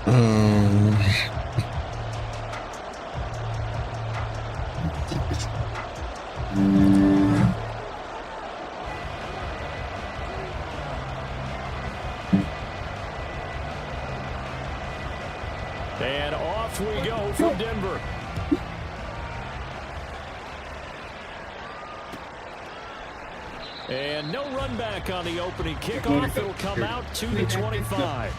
And off we go from Denver. And no run back on the opening kickoff. It'll come out to the 25.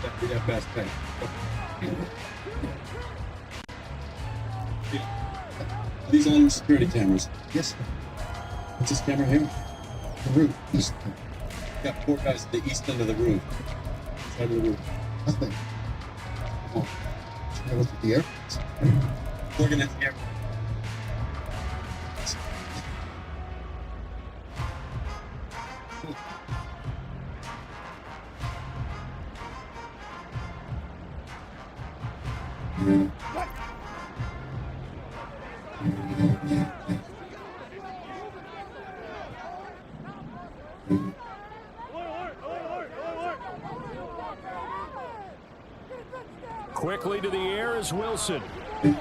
These are security cameras. Yes. What's this camera here? The roof. East. Got 4 guys at the east end of the roof. Side of the roof. Nothing. Oh. Should I look at the air? Looking at the air. Quickly to the air is Wilson. And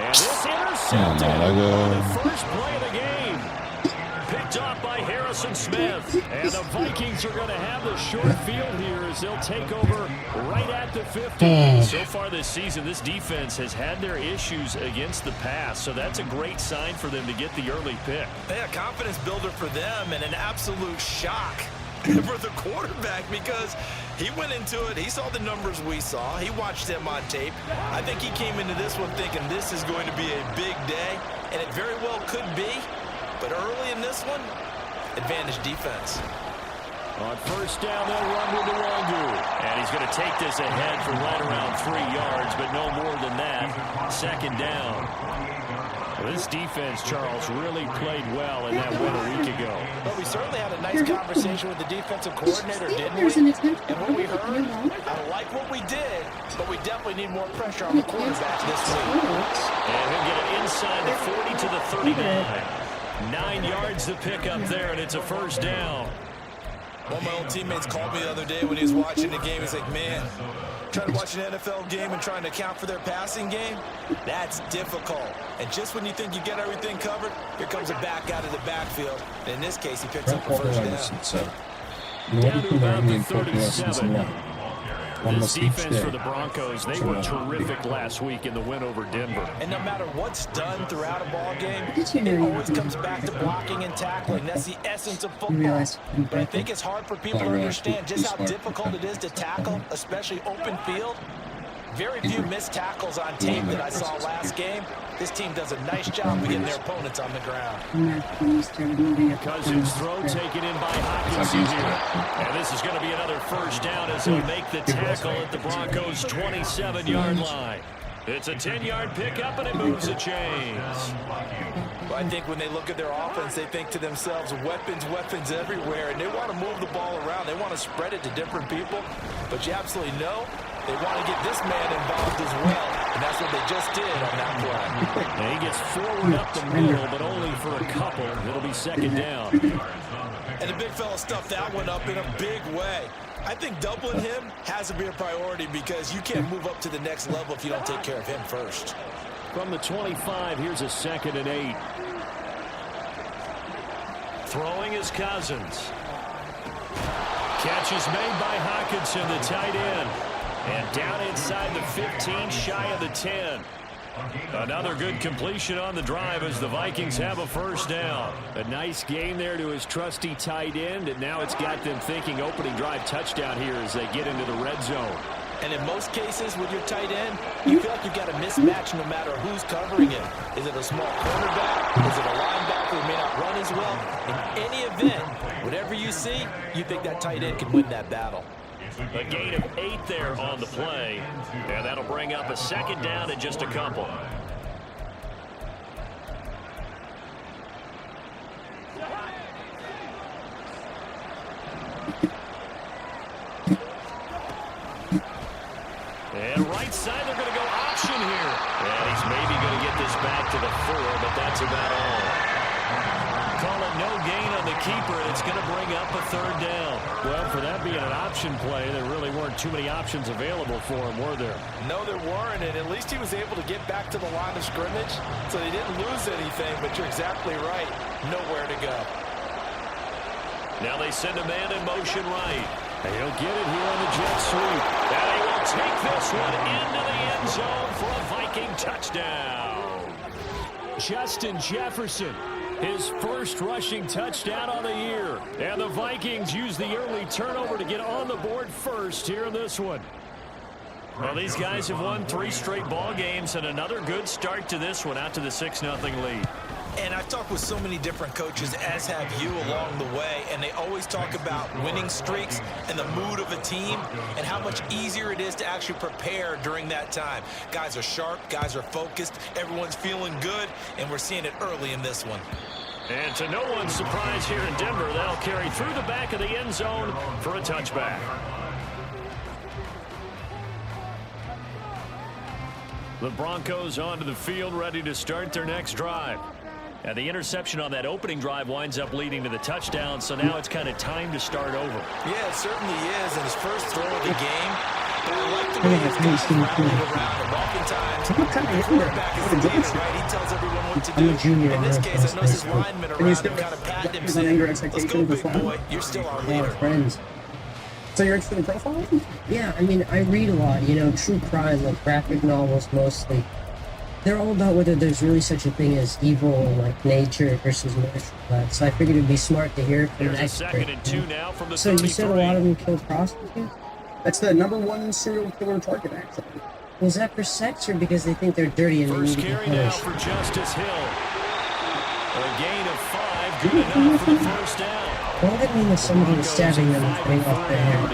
this intercepted on the first play of the game. Picked off by Harrison Smith. And the Vikings are going to have the short field here as they'll take over right at the 50. So far this season, this defense has had their issues against the pass, so that's a great sign for them to get the early pick. Yeah, confidence builder for them and an absolute shock for the quarterback because he went into it. He saw the numbers we saw. He watched them on tape. I think he came into this one thinking this is going to be a big day, and it very well could be. But early in this one, advantage defense. On first down, they'll run with the Wangu. And he's going to take this ahead for right around 3 yards, but no more than that. Second down. This defense, Charles, really played well in that win a week ago. But we certainly had a nice conversation with the defensive coordinator, didn't we? And what we heard, I like what we did, but we definitely need more pressure on the quarterback this week. And he'll get it inside the 40 to the 39. 9 yards to pick up there, and it's a first down. One of my old teammates called me the other day when he was watching the game. He's like, man, trying to watch an NFL game and trying to account for their passing game, that's difficult. And just when you think you get everything covered, here comes a back out of the backfield. And in this case, he picks up the first down. Down to about the 37. This defense for the Broncos, they were terrific last week in the win over Denver. And no matter what's done throughout a ball game, it always comes back to blocking and tackling. That's the essence of football. But I think it's hard for people to understand just how difficult it is to tackle, especially open field. Very few missed tackles on tape that I saw last game. This team does a nice job of getting their opponents on the ground. Cousins' throw taken in by Hopkins here. And this is going to be another first down as he'll make the tackle at the Broncos' 27-yard line. It's a 10-yard pickup, and it moves the chains. Well, I think when they look at their offense, they think to themselves, weapons, weapons everywhere, and they want to move the ball around. They want to spread it to different people, but you absolutely know they want to get this man involved as well, and that's what they just did on that play. And he gets forward up the middle, but only for a couple. It'll be second down. And the big fella stuffed that one up in a big way. I think doubling him has to be a priority because you can't move up to the next level if you don't take care of him first. From the 25, here's a 2nd and 8. Throwing is Cousins. Catch is made by Hockenson, the tight end. And down inside the 15, shy of the 10. Another good completion on the drive as the Vikings have a first down. A nice game there to his trusty tight end, and now it's got them thinking opening drive touchdown here as they get into the red zone. And in most cases with your tight end, you feel like you've got a mismatch no matter who's covering him. Is it a small cornerback? Is it a linebacker who may not run as well? In any event, whatever you see, you think that tight end can win that battle. A gain of 8 there on the play, and that'll bring up a second down in just a couple. And right side, they're going to go option here. And he's maybe going to get this back to the 4, but that's about all. Call it no gain on the keeper, and it's going to bring up a third down. Well, for that being an option play, there really weren't too many options available for him, were there? No, there weren't, and at least he was able to get back to the line of scrimmage, so he didn't lose anything, but you're exactly right. Nowhere to go. Now they send a man in motion right. And he'll get it here on the jet sweep. And he will take this one into the end zone for a Viking touchdown. Justin Jefferson, his first rushing touchdown on the year. And the Vikings use the early turnover to get on the board first here in this one. Well, these guys have won 3 straight ball games, and another good start to this one out to the 6-0 lead. And I've talked with so many different coaches, as have you, along the way, and they always talk about winning streaks and the mood of a team and how much easier it is to actually prepare during that time. Guys are sharp, guys are focused, everyone's feeling good, and we're seeing it early in this one. And to no one's surprise here in Denver, that'll carry through the back of the end zone for a touchback. The Broncos onto the field, ready to start their next drive. And the interception on that opening drive winds up leading to the touchdown, so now it's kind of time to start over. Yeah, it certainly is, and his first throw of the game. But I like the way he's rallying around, and oftentimes, the quarterback is the leader, right? He tells everyone what to do. In this case, I know his linemen around him kind of patting him, saying, let's go, big boy, you're still our leader. Friends. So you're interested in profiling? Yeah, I mean, I read a lot, true crime, like graphic novels mostly. They're all about whether there's really such a thing as evil, like nature versus nurture. So I figured it'd be smart to hear from an expert. There's a 2nd and 2 now from the So 33. you said a lot of them kill prostitutes? That's the #1 serial killer target, actually. Was that for sex or because they think they're dirty and they need First to be carry now punished? for Justice Hill. A gain of 5, good enough for the first down. What would it mean if somebody was stabbing them and cutting off their hair?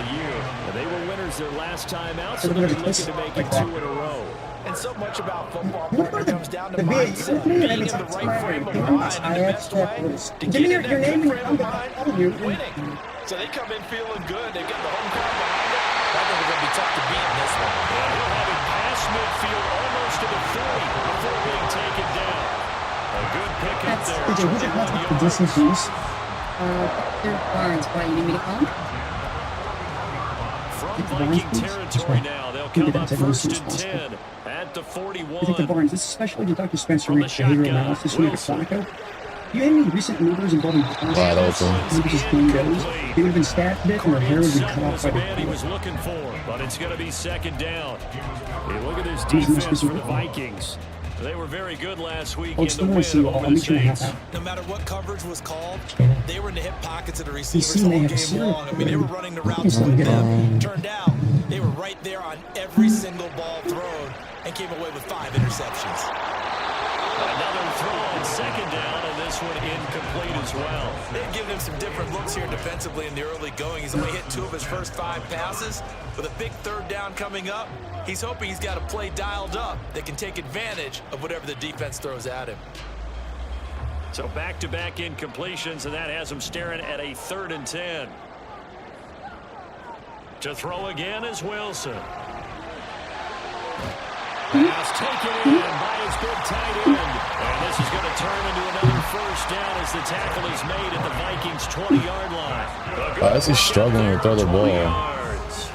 They were winners their last time out, so they'll be looking to make it 2 in a row. And so much about football, partner, comes down to mindset. Being in the right frame of mind, and the best way to get in that good frame of mind, winning. So they come in feeling good. They've got the home crowd behind them. I think they're going to be tough to beat in this one. And he'll have it past midfield almost to the 30 before being taken down. A good pick up there. Who's it not the distance use? Barnes, why you need me to call? From Viking territory now, they'll come up 1st and 10 at the 41. I think the Barnes, this is especially to Dr. Spencer From the Reed's behavioral shotgun, analysis unit at Sonico. Do you have any recent movers involving Wide open. maybe just clean goes? They would have been stabbed a bit and her hair would be cut off was by the man he the was looking for, but it's going to be 2nd down. Hey, look at this defense for the Vikings. They were very good last week in the win over the Saints. No matter what coverage was called, they were in the hip pockets of the You receivers see, all they have game a serial long. I mean, they were running the routes He's with gonna get them. Turned out, they were right there on every single ball thrown and came away with 5 interceptions. Another throw on 2nd down, and this one incomplete as well. They've given him some different looks here defensively in the early going. He's only hit 2 of his first 5 passes. With a big 3rd down coming up, he's hoping he's got a play dialed up that can take advantage of whatever the defense throws at him. So back-to-back incompletions, and that has him staring at a 3rd and 10. To throw again is Wilson. Pass taken in by his big tight end. And this is going to turn into another first down as the tackle is made at the Vikings' 20-yard line. Why is he struggling to throw the ball? Yards.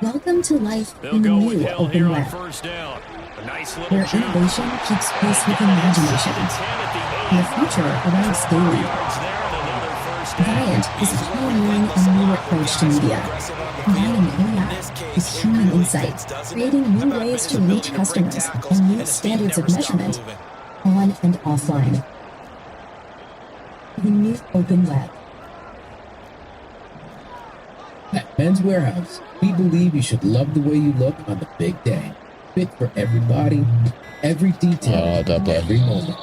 Welcome to life They'll in the go with new Hill here open on web, 1st down. A nice little where juke. innovation keeps pace with imagination, and the future arrives daily. Viant is pioneering a new approach to media, combining AI with human insight, creating new ways to reach customers and new standards of measurement, on and offline. The new open web. At Men's Warehouse, we believe you should love the way you look on the big day. Fit for everybody, every detail, every moment.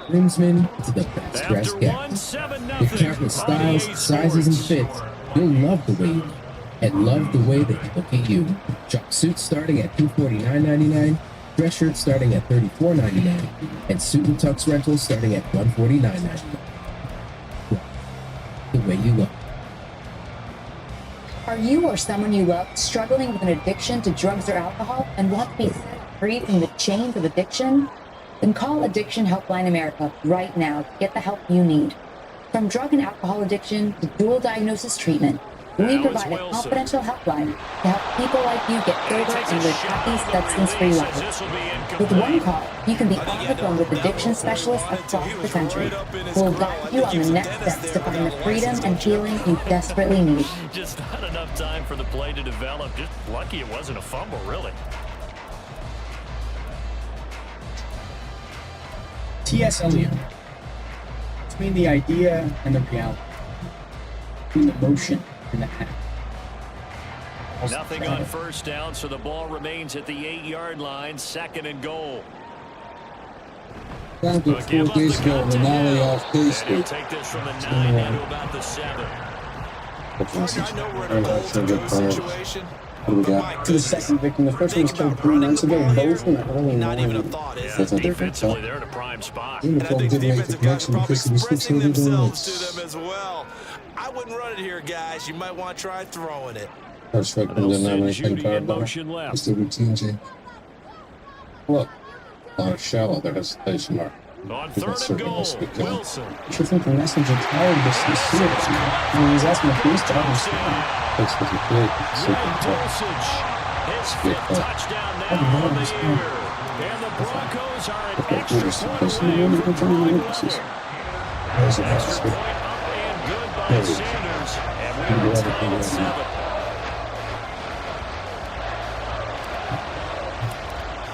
Groomsmen to the best dressed guests. With countless styles, sizes, and fits, you'll love the way you look, and love the way they look at you. Shop suits starting at $249.99, dress shirts starting at $34.99, and suit and tux rentals starting at $149.99. The way you look. Are you or someone you love struggling with an addiction to drugs or alcohol and want to be set free from the chains of addiction? Then call Addiction Helpline America right now to get the help you need. From drug and alcohol addiction to dual diagnosis treatment, we provide a confidential helpline to help people like you get sober and live happy, substance-free lives. With one call, you can be on the phone with addiction specialists across the country who will guide you on the next steps to find the freedom and healing you desperately need. Just not enough time for the play to develop. Just lucky it wasn't a fumble, really. T.S. Eliot. Between the idea and the reality. Between the motion and the act. Nothing on first down, so the ball remains at the 8-yard line, 2nd and goal. Down to 4 days ago, Renali off pace. And he'll take this from the 9 down to about the 7. I know we're in a goal-to-go situation. What do we got? To the second victim. The first one was killed 3 months ago. Both in the early Not even a morning. thought, is That's it? a different Defensively, thought. they're in a prime spot. And I think the defensive guys are probably expressing expressing themselves to them as well. I wouldn't run it here, guys. You might want to try throwing it. First strike They'll comes in, send 9 Judy card in ball. motion left. It's the routine, Jay. Look, on a shallow, there has a station mark. On He's got 3rd and circle, goal, that's good kill. Wilson. I should think the message of tiredness is serious. I mean, he's asking the police to understand. That's what he played. Ray Dulcich, his 5th touchdown now of the year. And the Broncos are an extra point away from drawing the lead. Extra point up and good by Sanders. And we are tied at 7.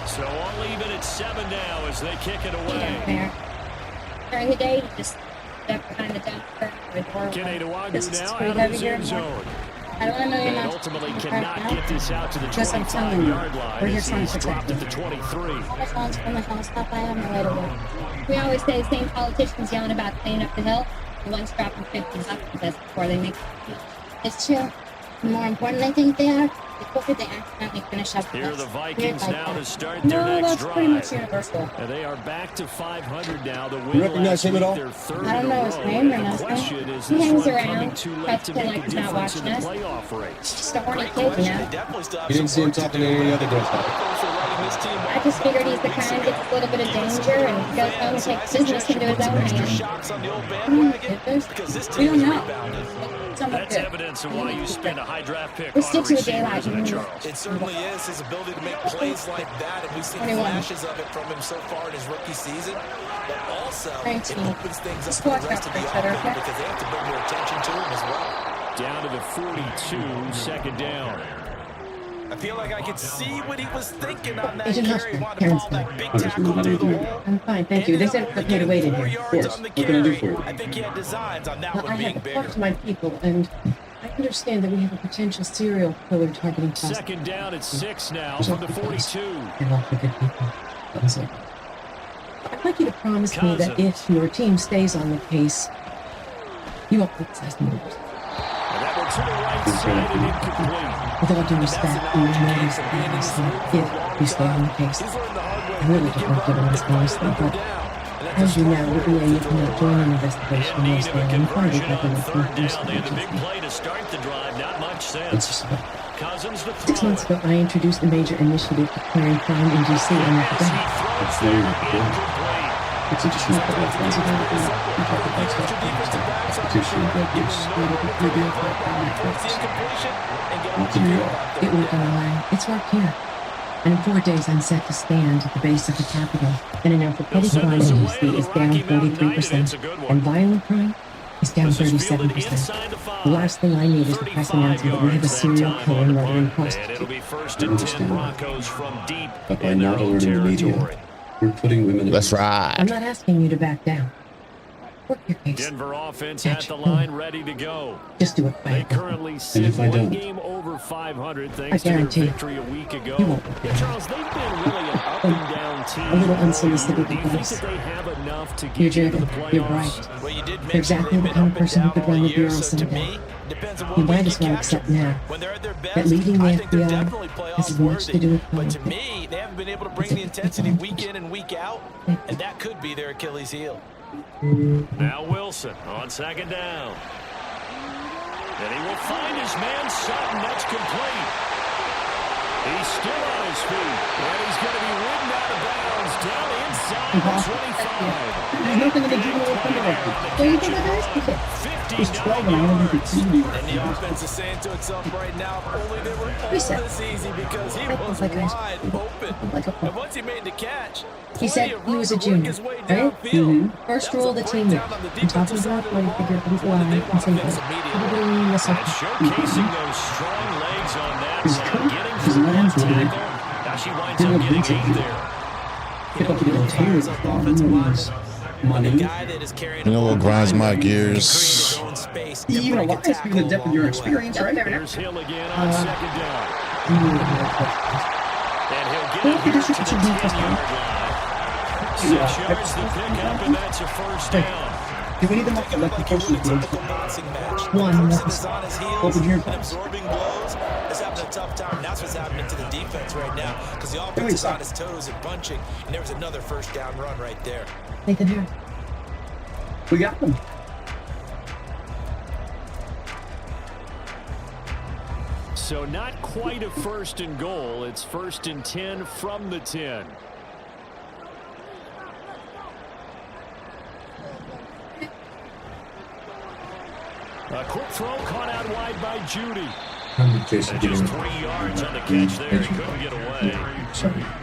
So all even at 7 now as they kick it away. During the day, you just step behind the dumpster or Kenedawagu This is now pretty out of the heavy here. zoom zone. I don't want to know you're And not. ultimately cannot get this out to the Just I'm telling you, 25-yard line we're here as trying he's to dropped protect at the 23. All the phones from the house stop by on the way to work. We always say the same politicians yelling about cleaning up the hill. The ones dropping 50 bucks with us before they make it. It's true. The more important they think they are, the quicker they accidentally finish up the Here are list. the Vikings Weird now like to that. start their No, next that's pretty much drive. universal. And they are back to 500 now. The You win recognize last him at week, all? their 3rd I don't in a know his row. name or The nothing. question is He this hangs one around, coming too late tries to to make like a he's not difference in the watching us. playoff race? Just a horny Great kid, you question. know? They definitely still have You didn't some see him work to talking do. to any other girls. For writing this team I just figured he's the kind that gets a little bit of danger and goes home and takes business into his own hands. Shots on the old bandwagon because this We team don't is know. rebounding. Somewhat That's good. evidence of why you spend a high draft pick We'll on a stick to a receiver, daylight. isn't it, Charles? It certainly is his ability to make plays like that, and we've seen 21. flashes of it from him so far in his rookie season. But also, it 19. opens things up Just for watch the rest out of the for each other, offense okay? because they have to bring more attention to him as well. Down to the 42, 2nd down. I feel like I could see what he was thinking on that Agent carry. Hushman, Wanted to Karen's follow that fine. big tackle through the hole. I'm fine, thank you. They said it's okay to wait in here. Of course. On the What can I do carry. for you? I think he had designs on that Well, I one being have bigger. talked to my people, and I understand that we have a potential serial killer targeting prostitutes. 2nd down at 6 now from the 42. They're all the good people. That's it. I'd like you to promise me that if your team stays on the pace, you won't criticize moves. And that one to the right side and incomplete. With all due respect, you will notice obviously if you stay on the pace. I really don't want to give this honestly, but as you know, the VA cannot join an investigation In need unless of they a are informed conversion that they on will 3rd confuse down. the They had the big agency. play to start the drive. Not much It's sense. Cousins to 6 throw months it. ago, I introduced a major initiative to clearing crime in DC and As Notre Dame. he throws It's there, very good. incomplete. It's interesting that it's going to be It worked on the line. It's worked here. And in 4 days, I'm set to stand at the base of the Capitol. And in petty crime in DC is down 43%, and violent crime is down 37%. The last thing I need is the press announcing that we have a serial killer murdering And it'll prostitutes. be 1st and 10 Broncos from deep But by in their not own alerting the media, territory. we're putting women in. Let's ride. I'm not asking you to back down. Work your case. Denver offense at the line, ready to go. Just do it They quietly. currently sit if I one don't? game over 500 thanks to their guarantee victory a week ago. you won't. Yeah, Charles, they've been really an up and down team. A little all unsolicited year. Do you think advice. that they have enough to You're get into the driven. You're playoffs? right. Well, you did They're mention exactly they've the been kind up of and person who down could all run the year, bureau so to someday. me, depends on You what might week as you well catch accept them. now When they're at their best, that leading the I think they're FBI definitely has playoff as much to worthy. do with But to politics. me, they haven't been able to bring the intensity week in and week out, and that could be their Achilles heel. Now Wilson on 2nd down. And he will find his man Sutton. That's complete. He's still on his feet. And he's going to be ridden out of bounds down inside the 25. There's nothing in the juvenile offender record. What do you think of this? He's 12 and I don't think it's easy. And the offense is saying to itself right now, if only they were all this easy because he was wide open. And once he made the catch, He said he was a junior, right? First rule of the team. On top of that, when you figure out why and say that. Everybody in the second. Showcasing those strong legs on that side. Getting through that tackle. Now she winds up getting 8 there. You know what grinds my gears? You know what? It's the depth of your experience, right? Here's Hill again on second down. And he'll get it here to the 10-yard line. 6 yards the pickup, and that's a first down. Do we need them up to let the coach do One. What would you absorbing blows is having a tough time. That's what's happening to the defense right now because the offense is on his toes and punching, and there was another first down run right there. Nathan here. We got them. So not quite a first and goal. It's 1st and 10 from the 10. A quick throw caught out wide by Judy. And just 3 yards on the catch there. He couldn't get away.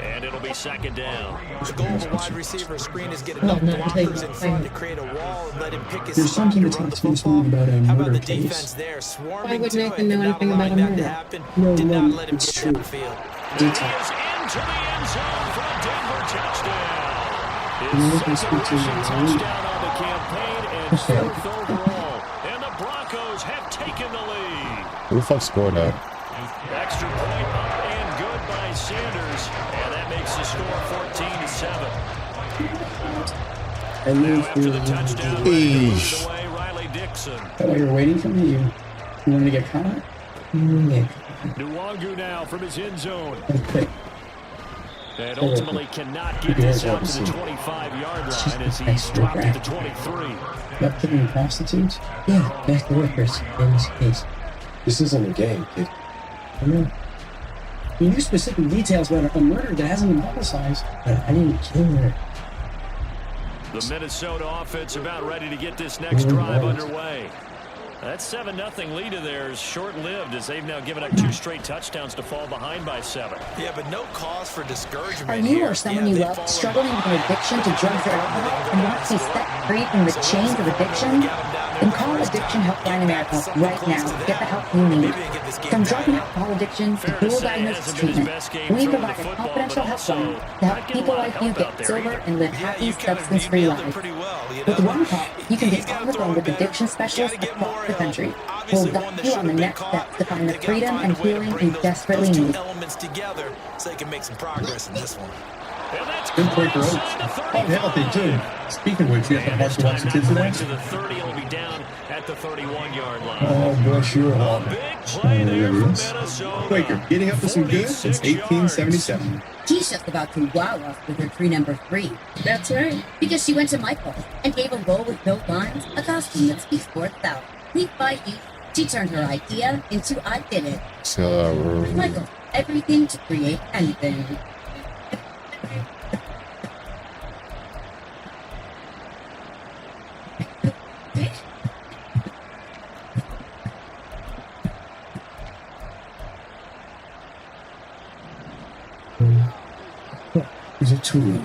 And it'll be second down. The goal of a wide receiver screen is get enough blockers in front to create a wall and let him pick his spot and run the football. How about the defense there swarming to it and not allowing that to happen? Did not let him get down the field. He is into the end zone for a Denver touchdown. His second rushing touchdown on the campaign and 4th overall. And the Broncos have taken the lead. Who the fuck scored that? Extra point up and good by Sanders. And that makes the score 14-7. And now after the touchdown, Eesh. away, Riley Dixon. While you're waiting for me, you wanted to get caught? Nwangu now from his end zone. And ultimately cannot get this out to the 25-yard line as he's dropped at the 23. Not putting prostitutes? Yeah, back to workers in this case. This isn't a game, kid. I know. You knew specific details about a murder that hasn't been publicized. But I didn't kill her. The Minnesota offense about ready to get this next drive underway. That 7-0 lead of theirs short-lived as they've now given up 2 straight touchdowns to fall behind by 7. Yeah, but no cause for discouragement. Are you or someone you love struggling with an addiction to drugs or alcohol and want to be set free from the chains of addiction? Then call Addiction Helpline America right now to get the help you need. From drug and alcohol addiction to dual diagnosis treatment, we provide a confidential helpline to help people like you get sober and live happy, substance-free lives. With one call, you can get on the phone with addiction specialists across the country. We'll guide you on the next steps to find the freedom and healing you desperately need. Elements together so they can make some progress in this one. Good Quaker Oats. Oh, healthy, too. Speaking of which, you have to watch the kids today? To the 30, it'll be down at the 31-yard line. Oh, bless your heart. Big play there for Minnesota. Quaker, getting up to some good since 1877. She's just about to wow us with her tree number 3. That's right, because she went to Michael and gave a roll with no lines, a costume that speaks for itself. Week by week, she turned her idea into I did it. Michael, everything to create anything. He's a tool,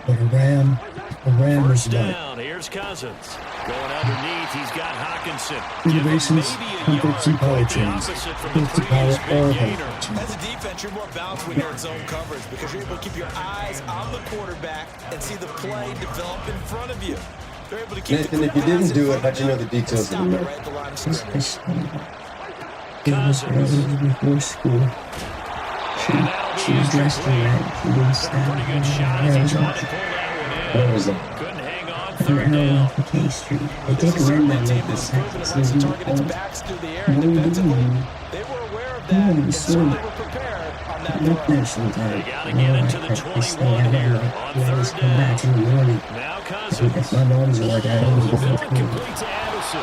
but a ram is First right. down, here's Cousins. Going underneath, he's got Hawkinson. Innovations, Give him maybe a comforts, and yard, power quite the chains. opposite from the Built to power previous all big gainer. health. As a defense, you're more balanced when you're in zone coverage because you're able to keep your eyes on the quarterback and see the play develop in front of you. They're able to keep Nathan, if you didn't do it, how'd you know the details of the murder? right at the line of scrimmage. It was early before school. She was dressed in red. She didn't stand Pretty good shot as he tried to pull that one in. What was that? Couldn't hang on, her third down. off the K Street. They did learn that late this second season. Target its backs through the air defensively. They were aware of that and certainly were prepared on that Look run. there sometimes. They gotta get into the 21 here on We always third come back down. in the morning. Now If Cousins. my mom's like, I always go They'll for complete to Addison.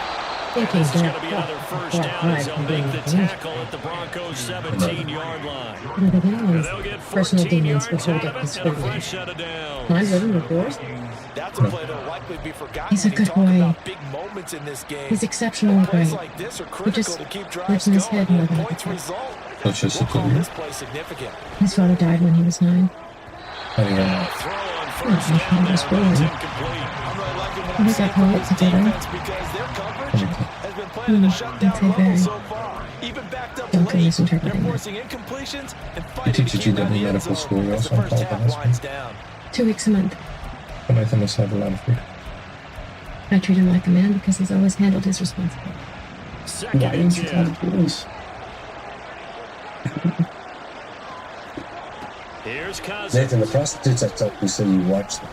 thinking This is going that to be another first down as they'll make the tackle at the Broncos' 17-yard line. And they'll get personal 14 demons yards will out hold of up his it and a finger. fresh set of downs. Mine written with yours. That's a play that'll likely be forgotten He's a when you good talk boy. about big moments in this game. He's exceptionally Plays great. like this are He critical just to keep lives drives in his going. head more than Points anything. result. That's just We'll a call good this play significant. His father died when he was 9. Throw on first down there, but it's incomplete. I'm really liking what And I'm we seeing got from poet this together. defense because their coverage has been playing at a shutdown I'd say level very. so far. Even backed up Don't late, misinterpret they're it. forcing incompletions and fighting to teach at keep around GW the end Medical zone School. We as the also first call half that winds down. 2 weeks a month. And I think I said a lot of freedom. I treat him like a man because he's always handled his responsibility. Second Why and didn't you tell 10. the boys? Here's Cousins. Nathan, the prostitutes I talked to say you watch them.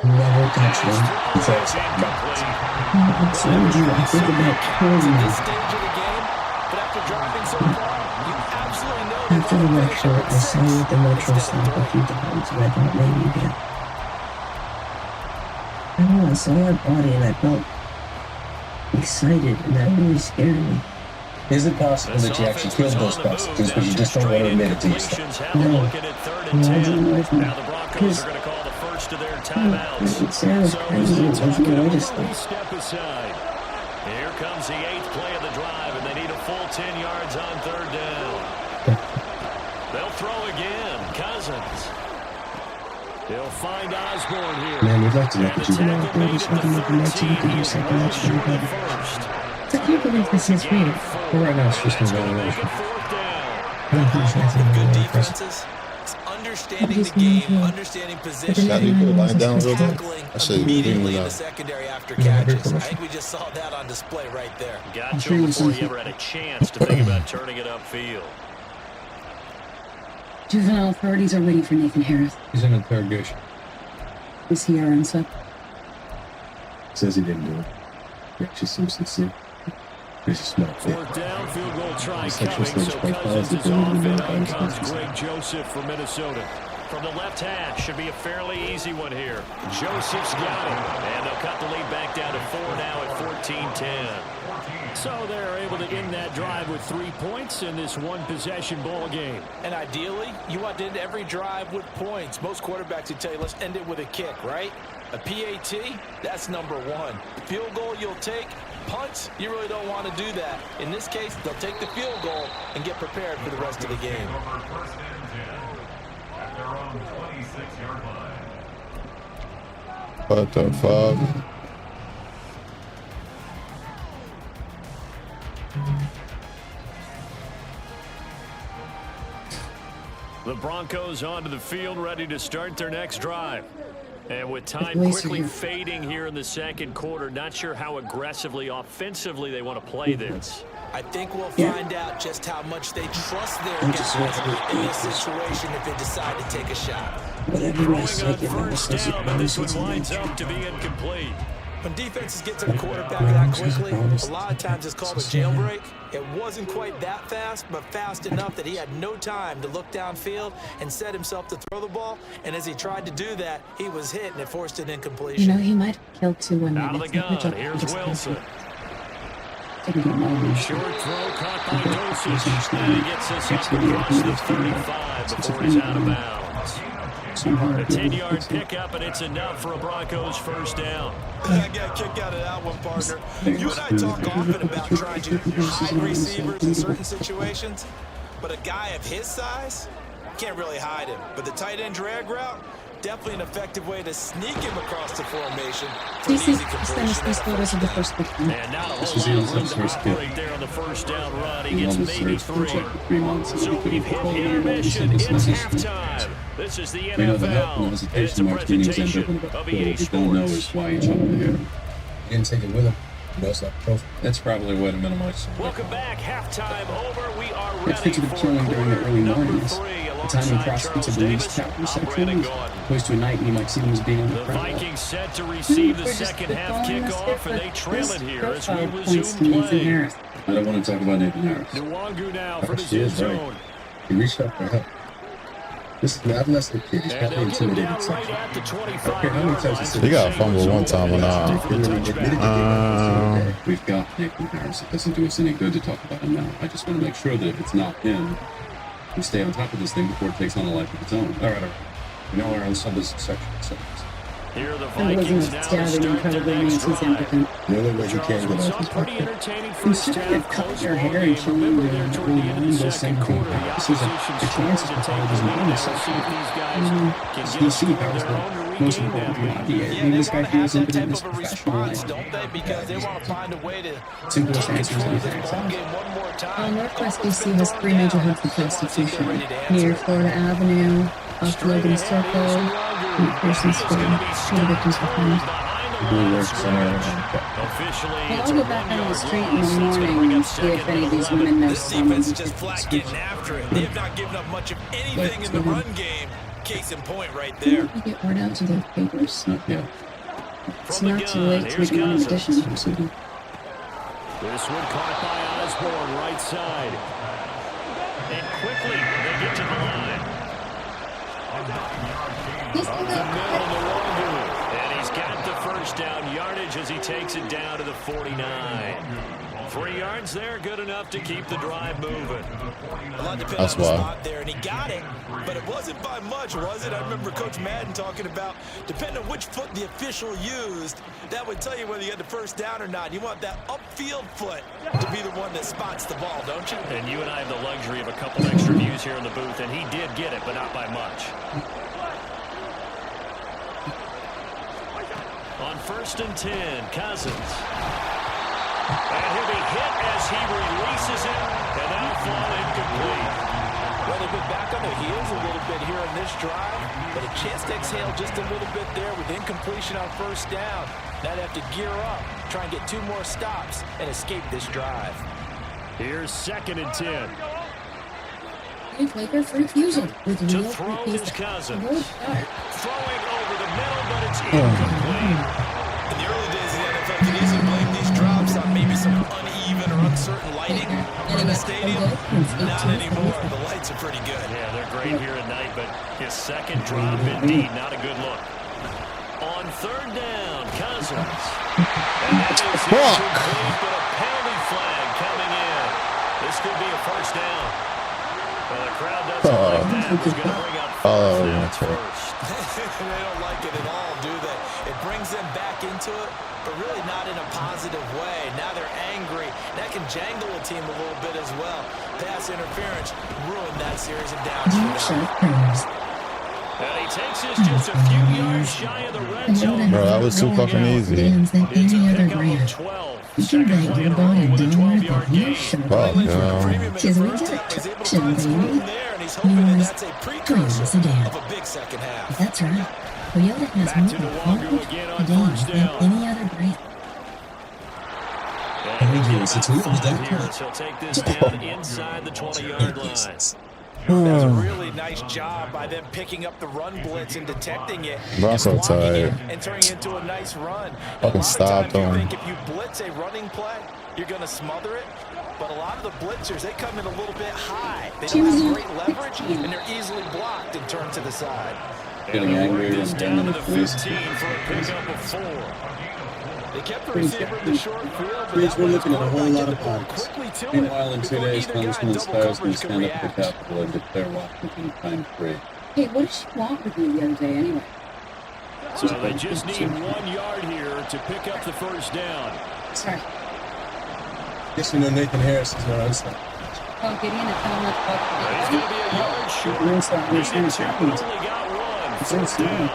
Never touch them. It's always Incomplete. So I think about To Coleman this stage of the game, but after driving so far, you absolutely know they after the want to lecture. finish I saw you at the metro instead stop of a few times, and I thought maybe you did. I don't know. I saw her body, and I felt excited, and that really scared me. Is it possible that you actually killed those prostitutes, but you just don't want to admit it to yourself? Looking at third and 10. Now the Broncos are going to call the first of their timeouts. It sounds So crazy. we'll It talk wasn't the about way to early start. step aside. Here comes the 8th play of the drive, and they need a full 10 yards on third down. They'll throw again. Cousins. He'll find Osborne here. Man, we'd like to look And at the you. tackle made at the 13. He is well short of first. I can't believe this is me. Well, right now it's just an It's going to make evaluation. it fourth down. good defenses. It's understanding the game, understanding position, Scott, you put a line down real quick? tackling I say immediately in green the secondary after catches. I think we just saw that on display right there. Got to him before he ever had a chance to think about turning it upfield. Juvenile authorities are waiting for Nathan Harris. He's in interrogation. Is he our unsub? Says he didn't do it. He actually seems sincere. He's a smart kid. Fourth down, field goal try Sexual coming, so things quite Cousins is positive. off, and on comes Greg Joseph from Minnesota. From the left hash, should be a fairly easy one here. Joseph's got it, and they'll cut the lead back down to 4 now at 14-10. So they're able to end that drive with 3 points in this one-possession ball game. And ideally, you want to end every drive with points. Most quarterbacks would tell you, let's end it with a kick, right? A PAT, that's number 1. Field goal you'll take. Punts, you really don't want to do that. In this case, they'll take the field goal and get prepared for the rest of the game. What the fuck? The Broncos onto the field, ready to start their next drive. And with time Waste quickly here. fading here in the second quarter, not sure how aggressively, offensively they want to play this. I think we'll find out just how much they trust their guys in this situation if they decide to take a shot. Whatever Throwing my on second first says it down, but this one promises winds an up to be incomplete. When defenses get to the quarterback that quickly, a lot of times it's called a jailbreak. It wasn't quite that fast, but fast enough that he had no time to look downfield and set himself to throw the ball. And as he tried to do that, he was hit, and it forced an incompletion. You know, he might have killed 2 women. Out of the gun, here's Wilson. Short throw caught by Dosich, and he gets this up across the 35 before he's out of bounds. A 10-yard pickup, and it's enough for a Broncos first down. I got a kick out of that one, partner. You and I talk often about trying to hide receivers in certain situations, but a guy of his size can't really hide him. But the tight end drag route, definitely an effective way to sneak him across the formation for an Dice, easy están completion. estas photos of the first victim. And not a This whole is lot his of room to first kill. operate there on the first down run. He He gets almost maybe said 3. 3 months. So we've hit intermission. It's halftime. This is the We know the help and NFL. hesitation It's a marks meanings end presentation up of in EA what we don't know is Sports. why he jumped in the air. He didn't take it with him. That's probably a way to minimize. Welcome back. Halftime over. We are Let's ready get to the for killing during the early quarter number mornings. 3 The timing alongside prosecutor Charles believes Davis. capture I'm Brandon sections, Gaudin. opposed to a night when you might see them as being The incredible. Vikings set to receive the We're just second half going to kickoff, skip and they trail it here as we profile points resume to Nathan play. Harris. I don't want to talk about Nathan Harris. Nwangu now from his She own is right. zone. He reached out for help. This is not less than kid. He's got the intimidating section. Right at the I don't 25 care how many times he said He got fumbled one time or not. We've got Nathan Harris. It doesn't do us any good to talk about him now. I just want to make sure that if it's not him, we stay on top of this thing before it takes on a life of its own. All right. We know our own Sundays section. Here are the I Vikings wasn't now to stabbing start their incredibly next means he's drive. impotent. The only way he can get Some out pretty entertaining You first should half, have cut close your ball hair and game. shown Remember you there toward the end of the second quarter, the opposition chance scored to to take follow the his lead. own Now we'll see if these guys can get a DC score of powers their the own to most regain important that commodity. lead. I mean, this guy want to have feels that type impotent of a professional. response, don't they? Because they want to find a way to Simplest take answer is control of this no ball thanks. game one more time. Northwest DC has 3 major hubs of prostitution. Near Florida Avenue, off Logan Circle, McPherson School, where the victims were found. Well, I'll go back on the street in the morning and see if any of these women know This someone. defense is just flat getting after it. They have not given up much of anything in the run game. Case in point right there. You get word out to the papers. Not yet. It's From the not too gun, late to here's make an Cousins. addition. This one caught by Osborne, right side. And quickly, they get to the line. Up the middle, the Longo. And he's got the first down yardage as he takes it down to the 49. 3 yards there, good enough to keep the drive moving. A lot depended That's on the why. spot there, and he got it, but it wasn't by much, was it? I remember Coach Madden talking about, depending on which foot the official used, that would tell you whether you had the first down or not. You want that upfield foot to be the one that spots the ball, don't you? And you and I have the luxury of a couple extra views here in the booth, and he did get it, but not by much. On 1st and 10, Cousins. And he'll be hit as he releases it, and that'll fall incomplete. Well, they've been back on their heels a little bit here in this drive, but a chance to exhale just a little bit there with incompletion on 1st down. Now they have to gear up, try and get 2 more stops, and escape this drive. Here's 2nd and 10. Laker free fusion with To real throw quick is Cousins. Good start. Throwing over the middle, but it's incomplete. In the early days of the NFL, you could easily blame these drops on maybe some uneven or uncertain lighting in the stadium. Not anymore. The lights are pretty good. Yeah, they're great here at night, but his second drop, indeed, not a good look. On 3rd down, Cousins. And that is incomplete, but a penalty flag coming in. This could be a 1st down. Well, the crowd doesn't like that. Who's going to bring up 4th down first? They don't like it at all, do they? It brings them back into it, but really not in a positive way. Now they're angry. That can jangle a team a little bit as well. Pass interference ruined that series of downs. And he takes this just a few yards shy of the red zone. Bro, that was too fucking easy. Than It's a any other pickup of brand. 12. You can Second bet play your in a row body with a down 12-yard at the gain. show. Fuck, no. She's a legit action, baby. There, and he's hoping that that's a precursor sedan. of a big second half. That's right. Toyota has Back more to performance Nwogu again on today 1st than down. any other brand. It's a little Here, down. so he'll take this down inside the 20-yard line. That's a really nice job by them picking up the run blitz and detecting it. Bro, I'm so and blocking it tired. and turning it into a nice run. Fucking A lot stop of times you them. think if you blitz a running play, you're going to smother it. But a lot of the blitzers, they come in a little bit high. They don't have great leverage, and they're easily blocked and turned to the side. Getting angry This and down to banging the the police. 15 for a pickup of 4. They kept the receiver in the short field, but Breeze, that we're way looking the at a whole quarterback lot of get the ball punts. quickly to it Meanwhile, in 2 before days, either guy in Congressman double Stiles coverage will could stand up at the react. Capitol and declare Washington time free. Hey, what did she want with me the other day anyway? So they just need 1 yard here to pick up the 1st down. Sorry. Guess you know Nathan Harris is not outside. Oh, get in and tell him He's what going to be a yard short. Once that Needed 2, understands but happens. only got 1. It's 1st insane. down.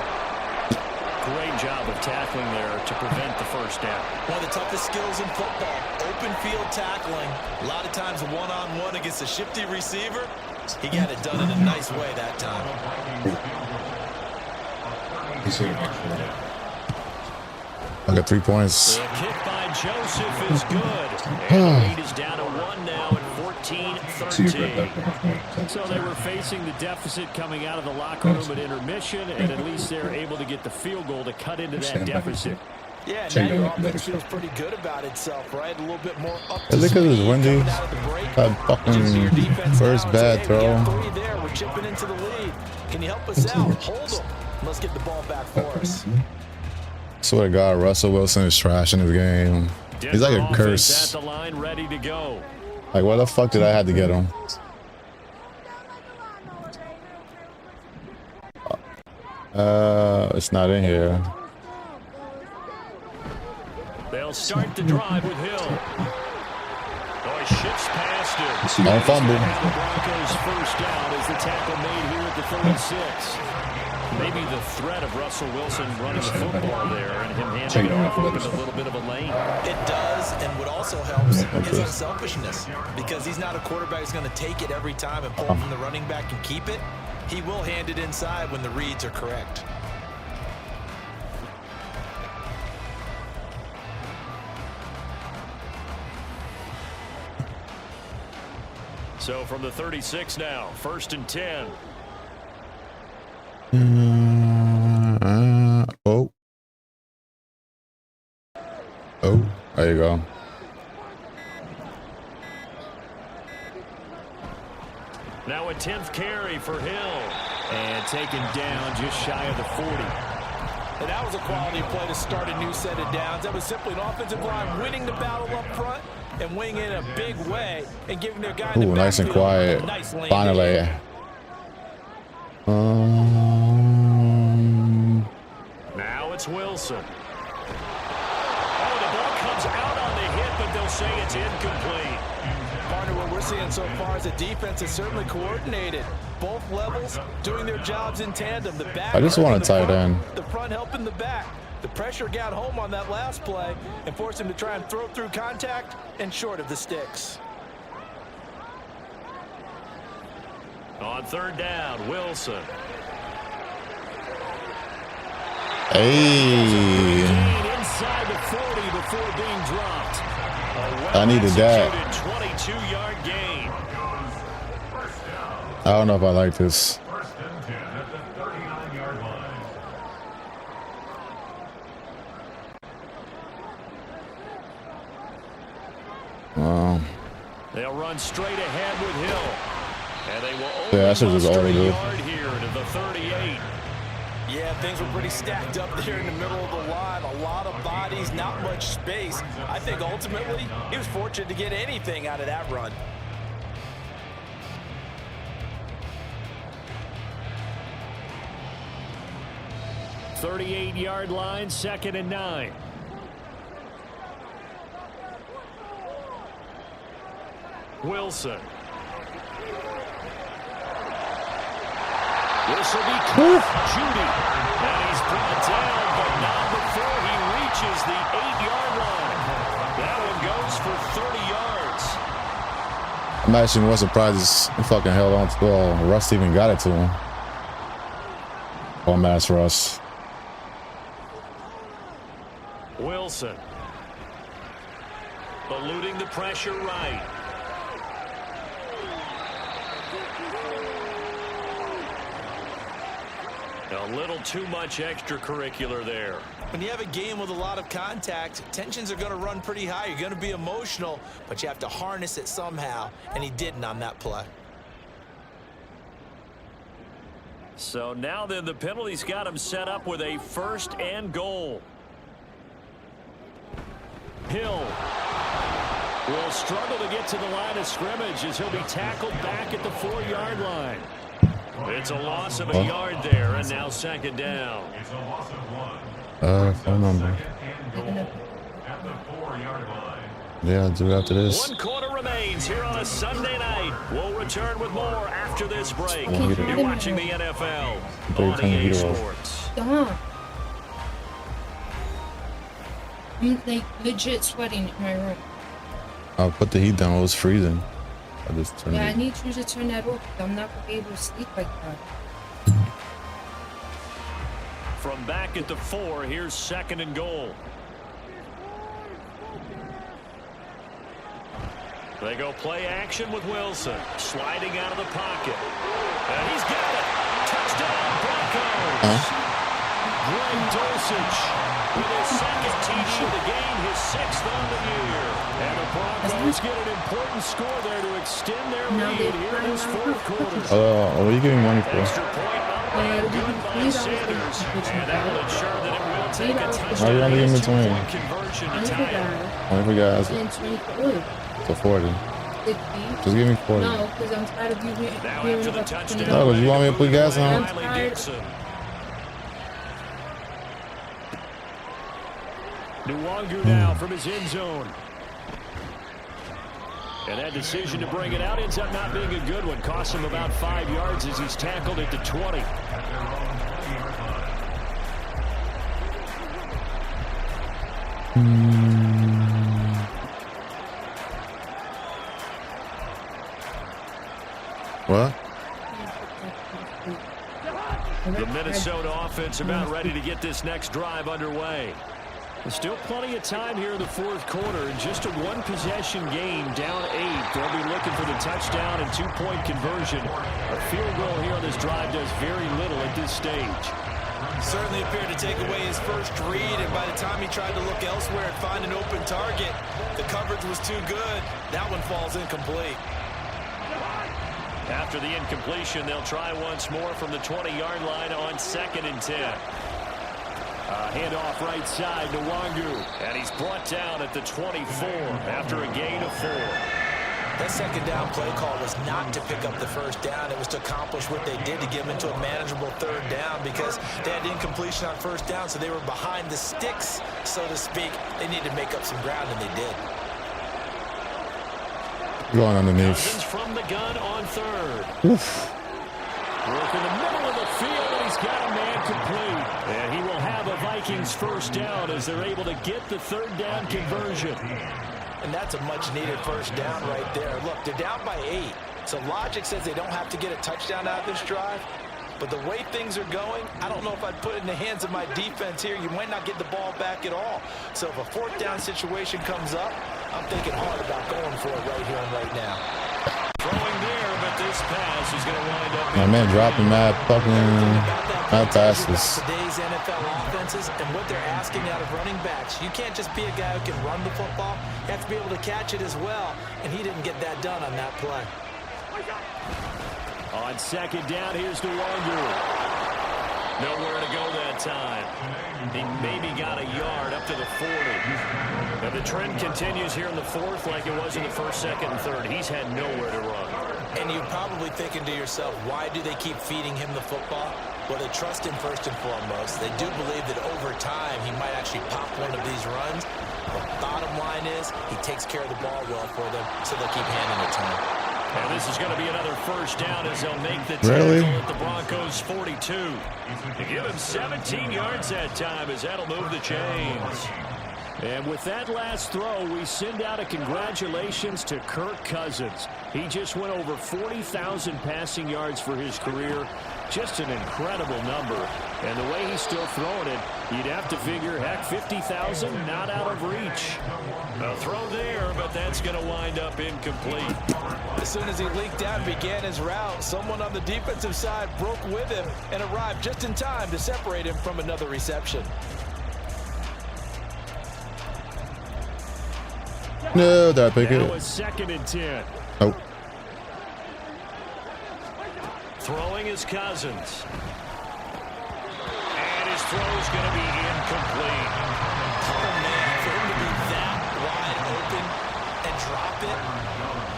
Great job of tackling there to prevent the 1st down. One of the toughest skills in football, open field tackling. A lot of times one-on-one against a shifty receiver. He got it done in a nice way that time. I got 3 points. The kick by Joseph is good. And the lead is down to 1 now at 14-13. So they were facing the deficit coming out of the locker room at intermission, and at least they're able to get the field goal to cut into that deficit. Yeah, Check now it your out. offense feels pretty good about itself, right? A little bit more up to Is it because it's windy? coming out of the break. That fucking first bad throw. We got 3 there. We're chipping into the lead. Can you help us out? Hold them. Let's get the ball back for us. Swear to God, Russell Wilson is trash in this game. He's like a curse. At the line, ready to go. Like, why the fuck did I have to get him? It's not in here. They'll start the drive with Hill. Oh, he shifts past it. Don't fumble. The Broncos first down is the tackle made here at the 36. Maybe the threat of Russell Wilson running the football there and him handing it off opens a little bit of a lane. It does, and what also helps is unselfishness, because he's not a quarterback who's going to take it every time and pull from the running back and keep it. He will hand it inside when the reads are correct. So from the 36 now, 1st and 10. Oh, there you go. Now a 10th carry for Hill. And taken down just shy of the 40. And that was a quality play to start a new set of downs. That was simply an offensive line winning the battle up front and winning in a big way and giving their guy Ooh, nice and quiet. Nice Finally. Now it's Wilson. Oh, the ball comes out on the hit, but they'll say it's incomplete. Partner, what we're seeing so far is the defense is certainly coordinated. Both levels doing their jobs in tandem. The back I just want a tight end. The front helping the back. The pressure got home on that last play and forced him to try and throw through contact and short of the sticks. On 3rd down, Wilson. Hey. Inside the 40 before being dropped. I needed that. 22-yard gain. I don't know if I like this. They'll run straight ahead with Hill. And they will Yeah, that shit was already good. yard here to the 38. Yeah, things were pretty stacked up there in the middle of the line. A lot of bodies, not much space. I think ultimately he was fortunate to get anything out of that run. $38-yard line, 2nd and 9. Wilson. This will be Judy. And he's brought down, but not before he reaches the 8-yard line. That one goes for 30 yards. I'm actually more surprised he fucking held on to the ball. Russ even got it to him. Bum ass Russ. Wilson. Eluding the pressure right. A little too much extracurricular there. When you have a game with a lot of contact, tensions are going to run pretty high. You're going to be emotional, but you have to harness it somehow, and he didn't on that play. So now then, the penalty's got him set up with a 1st and goal. Hill will struggle to get to the line of scrimmage as he'll be tackled back at the 4-yard line. It's a loss of a yard there, and now 2nd down. Phone number. Yeah, I'll do after this. 1 quarter remains here on a Sunday night. We'll return with more after this break. Okay. You're watching the NFL Okay, on turn the EA heater off. Sports. Stop. I'm like legit sweating in my room. I'll put the heat down. It was freezing. I just turned Yeah, I it. need you to turn that off. I'm not gonna be able to sleep like that. From back at the 4, here's 2nd and goal. They go play action with Wilson, sliding out of the pocket. And he's got it. Touchdown, Broncos. Greg Dulcich with his second TD of the game, his 6th on the year. And the Broncos get an important score there to extend their lead here in this 4th quarter. What are you giving money for? Extra point up, good by Sanders. And that will ensure that it will take a touchdown. Why you only give me 20? Conversion to tie it. Only for guys. So 40. Just give me 40. No, because I'm tired of you being After the touchdown, No, because you want me to put gas on? Nwangu now from his end zone. And that decision to bring it out ends up not being a good one. Costs him about 5 yards as he's tackled at the 20. What? The Minnesota offense about ready to get this next drive underway. There's still plenty of time here in the 4th quarter, and just a one-possession game, down 8. They'll be looking for the touchdown and 2-point conversion. A field goal here on this drive does very little at this stage. Certainly appeared to take away his first read, and by the time he tried to look elsewhere and find an open target, the coverage was too good. That one falls incomplete. After the incompletion, they'll try once more from the 20-yard line on 2nd and 10. Handoff right side to Nwangu, and he's brought down at the 24 after a gain of 4. That second down play call was not to pick up the first down. It was to accomplish what they did to get them into a manageable 3rd down because they had incompletion on 1st down, so they were behind the sticks, so to speak. They needed to make up some ground, and they did. Going underneath. Cousins from the gun on 3rd. Oof. Work in the middle of the field, and he's got a man complete. And he will have a Vikings first down as they're able to get the 3rd down conversion. And that's a much-needed first down right there. Look, they're down by 8. So logic says they don't have to get a touchdown out of this drive. But the way things are going, I don't know if I'd put it in the hands of my defense here. You might not get the ball back at all. So if a 4th down situation comes up, I'm thinking hard about going for it right here and right now. Throwing there, but this pass is going to wind up. My man dropping mad passes. Today's NFL offenses and what they're asking out of running backs. You can't just be a guy who can run the football. You have to be able to catch it as well. And he didn't get that done on that play. On 2nd down, here's Nwangu. Nowhere to go that time. He maybe got a yard up to the 40. Now the trend continues here in the 4th like it was in the 1st, 2nd, and 3rd. He's had nowhere to run. And you're probably thinking to yourself, why do they keep feeding him the football? Well, they trust him first and foremost. They do believe that over time he might actually pop one of these runs. The bottom line is he takes care of the ball well for them, so they'll keep handing it to him. And this is going to be another first down as they'll make the tackle at the Broncos 42. To give him 17 yards that time as that'll move the chains. And with that last throw, we send out a congratulations to Kirk Cousins. He just went over 40,000 passing yards for his career. Just an incredible number. And the way he's still throwing it, you'd have to figure, heck, 50,000 not out of reach. A throw there, but that's going to wind up incomplete. As soon as he leaked out and began his route, someone on the defensive side broke with him and arrived just in time to separate him from another reception. No, that pick it. Now a 2nd and 10. Oh. Throwing is Cousins. And his throw's going to be incomplete. Oh, man, for him to be that wide open and drop it.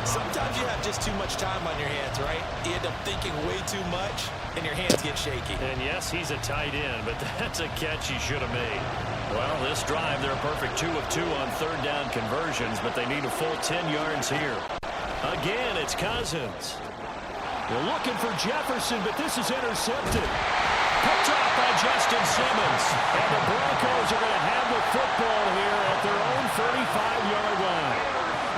Sometimes you have just too much time on your hands, right? You end up thinking way too much, and your hands get shaky. And yes, he's a tight end, but that's a catch he should have made. Well, this drive, they're a perfect 2 of 2 on 3rd down conversions, but they need a full 10 yards here. Again, it's Cousins. They're looking for Jefferson, but this is intercepted. Picked off by Justin Simmons. And the Broncos are going to have the football here at their own 35-yard line.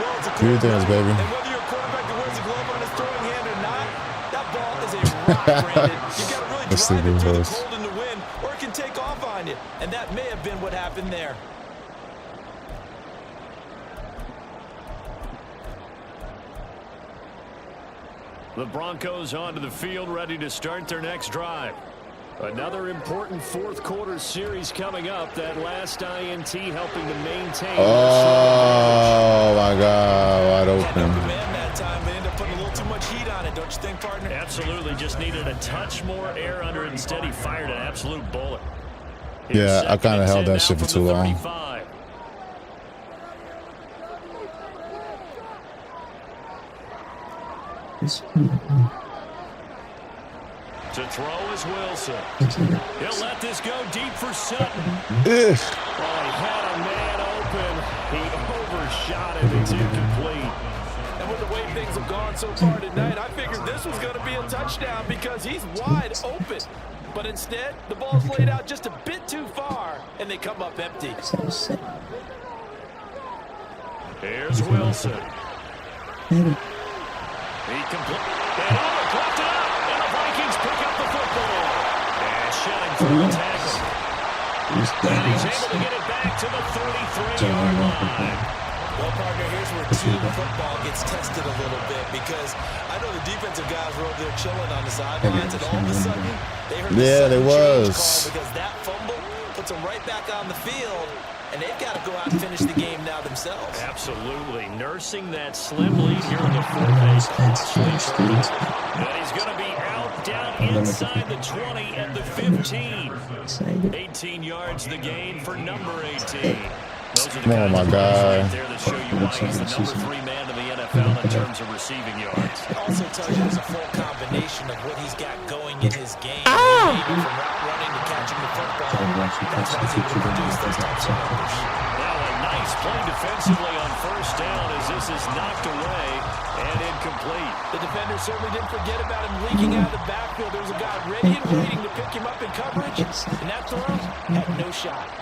Well, it's a quarterback, baby. And whether you're a quarterback that wears a glove on his throwing hand or not, that ball is a rock, Brandon. You've got to really drive it through the cold and the wind, or it can take off on you. And that may have been what happened there. The Broncos onto the field, ready to start their next drive. Another important fourth quarter series coming up. That last INT helping to maintain. Oh my God, wide open. That time they end up putting a little too much heat on it, don't you think, partner? Absolutely, just needed a touch more air under it. Instead, he fired an absolute bullet. Yeah, I kind of held that shit for too long. To throw is Wilson. He'll let this go deep for Sutton. Ugh. Oh, he had a man open. He overshot it. It's incomplete. And with the way things have gone so far tonight, I figured this was going to be a touchdown because he's wide open. But instead, the ball's laid out just a bit too far, and they come up empty. Here's Wilson. He completes. And caught it up. And the Vikings pick up the football. And shedding through the tackle. And he's able to get it back to the 33-yard line. Well, partner, here's where team football gets tested a little bit because I know the defensive guys were over there chilling on the sidelines, and all of a sudden they heard the sudden change call because that fumble puts them right back on the field, and they've got to go out and finish the game now themselves. Absolutely. Nursing that slim lead here in the fourth. And he's going to be out down inside the 20 at the 15. 18 yards the gain for number 18. Those are the my God. right there that show you why he's the number 3 man in the NFL in terms of receiving yards. It also tells you there's a full combination of what he's got going in his game. Maybe from route running to catching the football. That's why he's able to produce those types of numbers. Now a nice play defensively on first down as this is knocked away and incomplete. The defender certainly didn't forget about him leaking out of the backfield. There was a guy ready and waiting to pick him up in coverage, and that throw had no shot.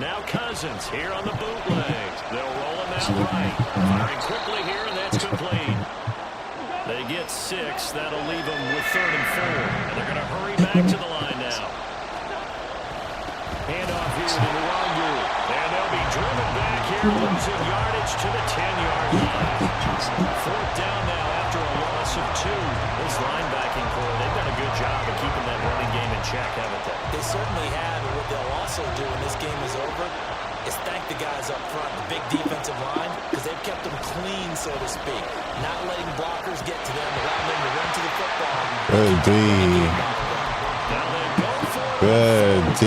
Now Cousins here on the bootleg. They'll roll him out right. Firing quickly here, and that's complete. They get 6. That'll leave them with 3rd and 4. And they're going to hurry back to the line now. Handoff here to Nwangu. And they'll be driven back here, losing yardage to the 10-yard line. 4th down now after a loss of 2. This linebacking core, they've done a good job of keeping that running game in check, haven't they? They certainly have, and what they'll also do when this game is over is thank the guys up front, the big defensive line, because they've kept them clean, so to speak. Not letting blockers get to them, allowing them to run to the football. Good D. Good D.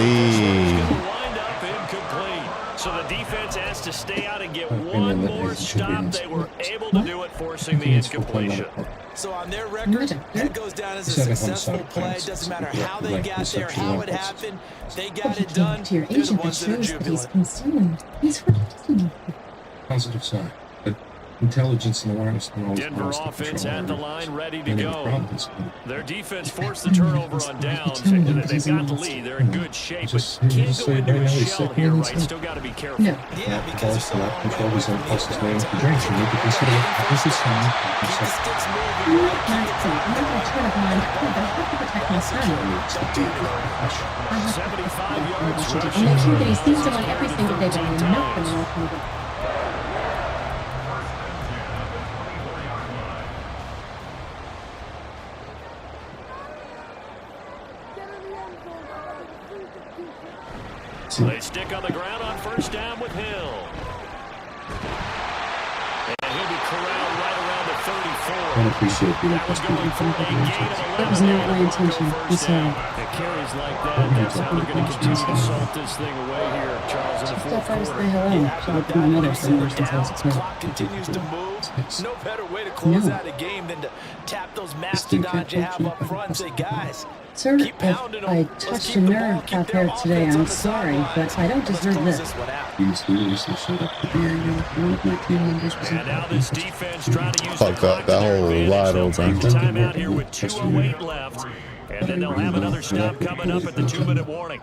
Wind up incomplete. So the defense has to stay out and get one more stop. They were able to do it, forcing the incompletion. So on their record, that goes down as a successful play. Doesn't matter how they got there, how it happened. They got it done. To your They're the agent that ones that are shows that he's jubilant. concerned. He's protecting. Positive sign. Intelligence and awareness. Denver offense at the line, ready to go. Their defense forced the turnover on downs. They've got the lead. They're in good shape, but can't go into a shell here, right? Still got to be careful. No. Yeah, because it's so long control his own pulses way into the I'm not trying to blind. I have to protect my son. 75 yards I'll rushing. make sure that he sees someone every single day, but I know nothing will come good. They stick on the ground on first down with Hill. And he'll be corralled right around the 34. I appreciate the That was going for a gain of 11. That was not my intention. I'm sorry. The carries like that, that's how they're going to continue to salt this thing away here, Charles, in the So fourth far as quarter. my hello. She looked at my mother somewhere since I was a kid. Clock continues to move. No better way to close out a game than to tap those mastodons you have up front and say, guys, Sir, keep if pounding them. I Let's touched keep a the nerve ball, keep out their there today, offense I'm on the sorry, sideline. but I don't Let's deserve close this. this one out. He seriously showed up to be here. One of my team members was And now this defense trying to use Fuck the clock that. That to their hole was advantage. wide They'll open. take the timeout here with 2:08 left. And then they'll have another stop coming up at the 2-minute warning.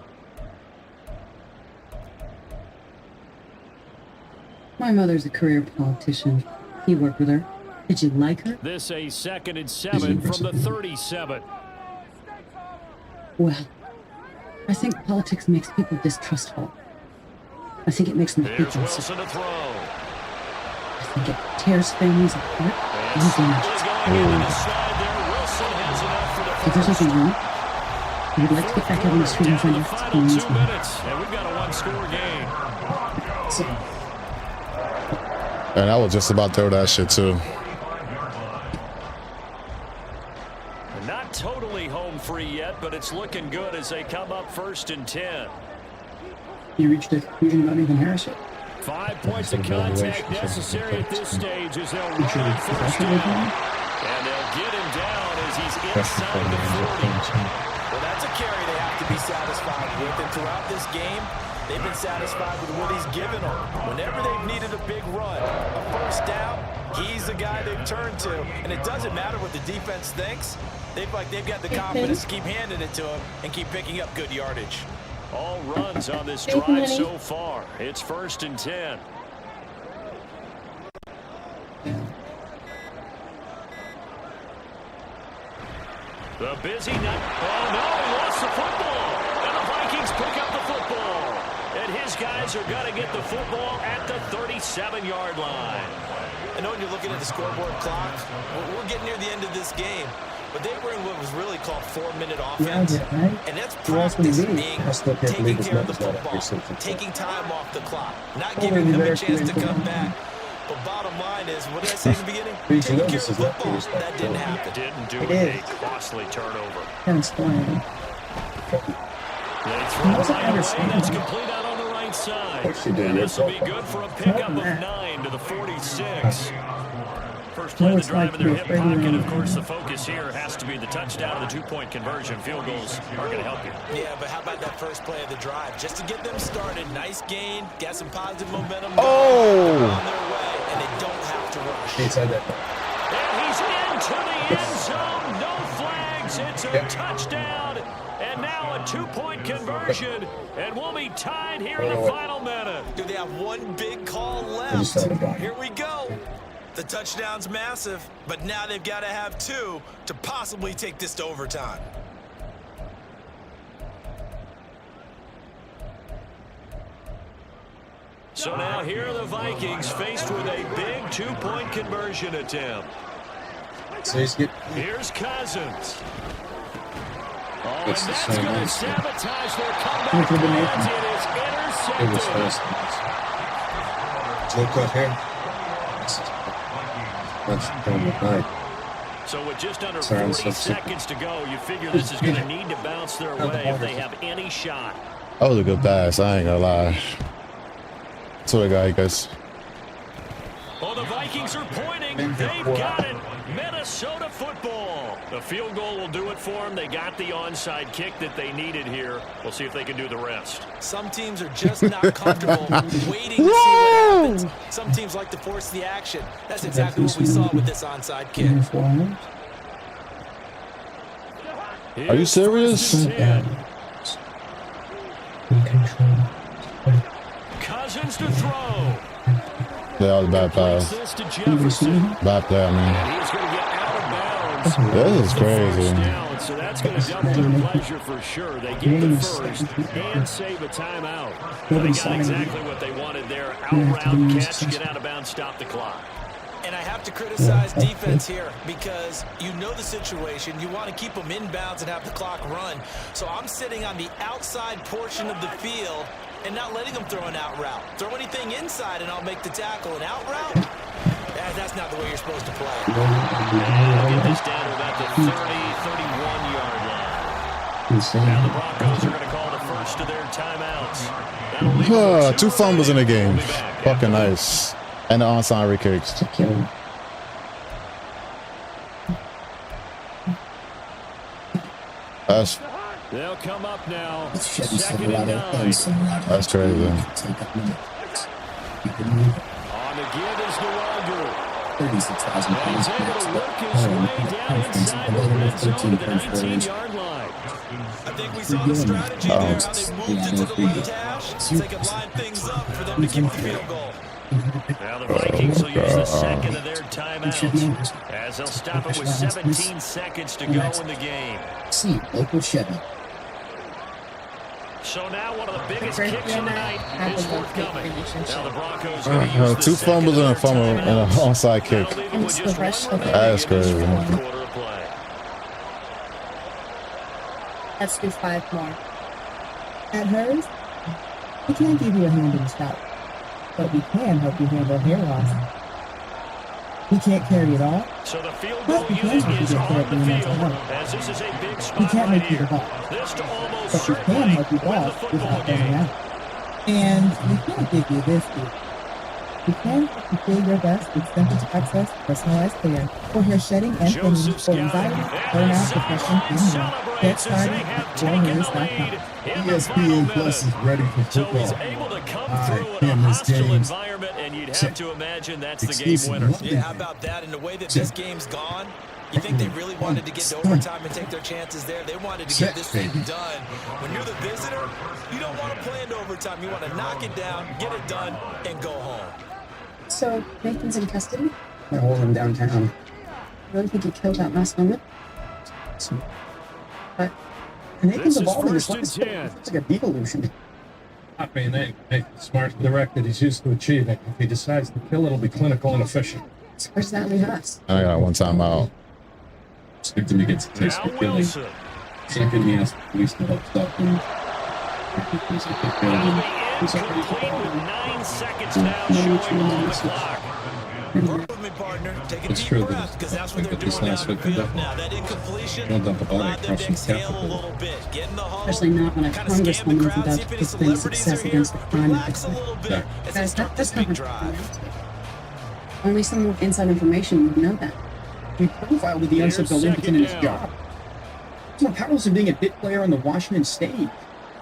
My mother's a career politician. He worked with her. Did you like her? This a 2nd and 7 from the 37. Well, I think politics makes people distrustful. I think it makes them hate Here's themselves. Wilson to throw. I think it tears families apart. And Easy Saul enough. is going in the slide there. Wilson has enough for the If there's something wrong, you would like to get back out on the street and find out what's Final going 2 on. minutes, and we've got a one-score game. So, And I was just about to throw that shit too. Not totally home free yet, but it's looking good as they come up 1st and 10. You reached a conclusion about Nathan Harris yet? 5 points of contact necessary at this stage as they'll run Sure, on that's first what down. we're doing. And they'll get him down as he's inside the 40. Well, that's a carry they have to be satisfied with. And throughout this game, they've been satisfied with what he's given them. Whenever they've needed a big run, a first down, he's the guy they've turned to. And it doesn't matter what the defense thinks. They've got the confidence to keep handing it to him and keep picking up good yardage. All runs on this drive so far. It's 1st and 10. The busy night. Oh, no, he lost the football. And the Vikings pick up the football. And his guys are going to get the football at the 37-yard line. I know when you're looking at the scoreboard clock, we're getting near the end of this game. But they were in what was really called 4-minute offense. Right? And that's Who else would he practice be? being I still can't taking believe his care of the numbers not football, up here, taking time off the clock, not Oh, giving maybe them a better chance to create come the- back. But bottom line is, what did I say at the beginning? Pretty Taking sure care this of the is left football. here, That didn't happen. Didn't do It a is. costly turnover. That's fine. They throw it How's that right away. understand? That's complete out on the right side. What's she doing? And this will be good for a pickup of 9 to the 46. First play of the drive in their hip pocket. Of course, the focus here has to be the touchdown and the 2-point conversion. Field goals are going to help you. Yeah, but how about that first play of the drive? Just to get them started, nice gain, got some positive momentum. Oh! On their way, and they don't have to rush. Inside that. And he's into the end zone. No flags. It's a touchdown. And now a 2-point conversion. And we'll be tied here in the final minute. Do they have one big call just left? thought about it. Here we go. The touchdown's massive, but now they've got to have 2 to possibly take this to overtime. So now here are the Vikings faced with a big 2-point conversion attempt. So he's getting. Here's Cousins. Oh, It's and the that's same going to answer. sabotage their Look comeback at the plans. Nathan. It is It was intercepted. fast. No cut here. That's going to night. So with just under Sorry, I'm 40 so sick. seconds to go, you figure this is going to need to bounce their way if they have any shot. That was a good pass. I ain't gonna lie. That's what I got, you guys. Oh, the Vikings are pointing. They've got it. Minnesota football. The field goal will do it for them. They got the onside kick that they needed here. We'll see if they can do the rest. Some teams are just not comfortable waiting to see what happens. Some teams like to force the action. That's exactly what we saw with this onside kick. Are you serious? First and 10. Cousins to throw. That was a bad Plays pass. this to Jefferson. Bad play, I mean. And he's going to get out of bounds. This is crazy. First down, so that's going to double their pleasure for sure. They get the first and save a timeout. They got exactly what they wanted there. Out route, catch, get out of bounds, stop the clock. And I have to criticize defense here because you know the situation. You want to keep them inbounds and have the clock run. So I'm sitting on the outside portion of the field and not letting them throw an out route. Throw anything inside and I'll make the tackle. An out route? That's not the way you're supposed to play. And they'll get this down to about the 30, 31-yard line. Now the Broncos are going to call the first of their timeouts. That'll leave them with 2 fumbles in the game. We'll be back. Fucking nice. And the onside free kicks. That's They'll come up now. Chevy Second and Silverado 9. and Silverado. That's crazy. Take up number 6. You can move it. On the give is Nwogu. 36,000 And pounds he's able max, to but work his way down inside the red zone to the 19-yard line. I think we saw the strategy there, how they moved it to the left hash so they could line things up for them to kick the field goal. Now the Vikings will use the second of their timeouts as they'll stop it with 17 seconds to go in the game. See, local Chevy. So now one of the biggest First kicks of down, the night is forthcoming. Now the Broncos are going to use the 2 fumbles and a fumble and an onside kick. That'll leave them with just one That's remaining That's in this crazy. fourth quarter of play. Let's do 5 more. At hers, we can't give you a hand in the scalp, but we can help you handle hair loss. We can't carry it all, So the field but goal we can unit help you is get on therapy the and mental field, health. as this is a big We spot can't right make you here. the boss, This to almost but we can certainly help you win the boss football without going game. out. And we can't give you this either. We can help you feel your best with simple-to-access, personalized care for hair shedding and thinning for anxiety, burnout, depression, and more. Get started at forhairs.com. ESPN Plus is ready for So he's football. able to come Hi, through in a Tim, this hostile James. environment, and you'd have to imagine that's the game Exclusive. winner. Love Yeah, how it. about that? And the way that this game's gone, you think they really wanted to get to overtime and take their chances there? They wanted to get this thing done. When you're the visitor, you don't want to play into overtime. You want to knock it down, get it done, and go home. So, Nathan's in custody? They're holding him downtown. I really think he killed that last moment. But Nathan's This is evolving this first and 10. It's like a devolution. I mean, they smart the direct that he's used to achieving. If he decides to kill, it'll be clinical and efficient. So where's that leave us? I got one time out. This victim gets a taste Now for killing. Wilson. Second, he asked the police to help stop him. Because if they killed That'll him, be he's incomplete already with 9 seconds now showing on the clock. Work with me, partner. Take a It's deep true breath, that because that's what they're this doing last down the victim field now. That incompletion Don't dump the body allowed them across to from exhale a Capitol. little bit. Get in the huddle, Especially not when a kind of scan the congresswoman is crowd, about see to if any put celebrities success are here. against the crime Relax a little bit Yeah. as they Guys, start that's this not big what drive. only someone with inside information would know that. He profiled with the Here's unsuccessful impotent in his second down. job. It's more powerless than being a bit player on the Washington stage.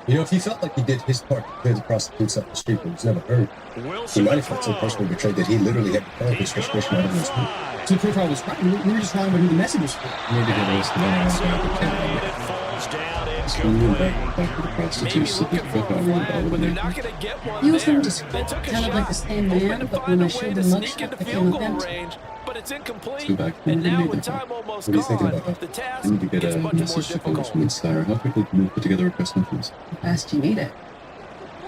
You know, if he felt like he did his part to clear the prostitutes up the street but was never heard, he Wilson might to have felt so throw. personally betrayed that he literally had to call his frustration out of his group. So the profile was right. We were just talking about who the message was for. You need to get arrested on That's that. incomplete. It falls down When you're incomplete. back to the prostitutes, Maybe get looking the fuck for a off the flag, ball but they're with not me. going to get one He was there. going to just They took a kind of like the shot, same hoping man, to but find when a I way showed to the sneak mugshot into that came field with goal him, range, but it's incomplete. Go back. And now What with time almost do you think gone, about the task I need to get gets a much more message to difficult. Congresswoman Steyer. How quickly can we put together a press conference? fast you need it.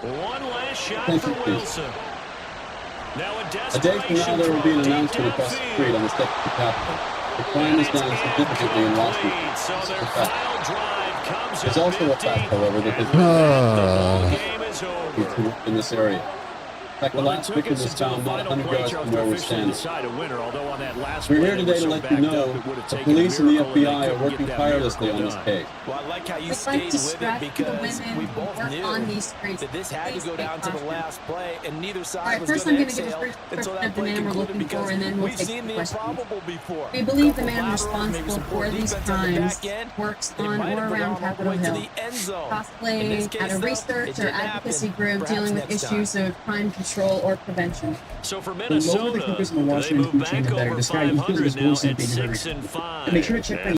One last shot Thank for you, please. Wilson. Now a A day desperation from now, there will be an throw announcement deep across the downfield. street on the steps of the Capitol. The crime is down significantly in Washington. Incomplete. So It's their a fact. final drive comes It's up also a empty. fact, however, that And the with that, the ball game is over. people in this area. In fact, the Well, it last took victim us was until the found not final 100 play, yards Charles, from to where we're officially standing. decide a winner, although on that last We're play, here they today were to so let you backed know up, it would have the taken a police and the miracle, and they FBI are couldn't working get that tirelessly miracle on this done. case. Well, I like how you We'd stayed like to with it stress the because women we who both work knew on these streets. that this had to Please go take down to the caution. last play, and neither All side right, was first going I'm to going to give a exhale brief until description that of the play man we're concluded looking because for, and then we'll we've take seen the the questions. improbable before. We believe the Couple man laterals, maybe responsible some poor for these defense on the crimes back end. works It on might or have around gone all the Capitol way to Hill, the end zone. In possibly this at case, a though, research it or didn't advocacy happen. group Perhaps dealing with next issues time. of crime control or prevention. So for The lower the Minnesota, focus on the they Washington move food chain, back the better. over This guy, he feels 500 his now goals at and being 6 very. and 5. And make sure to check my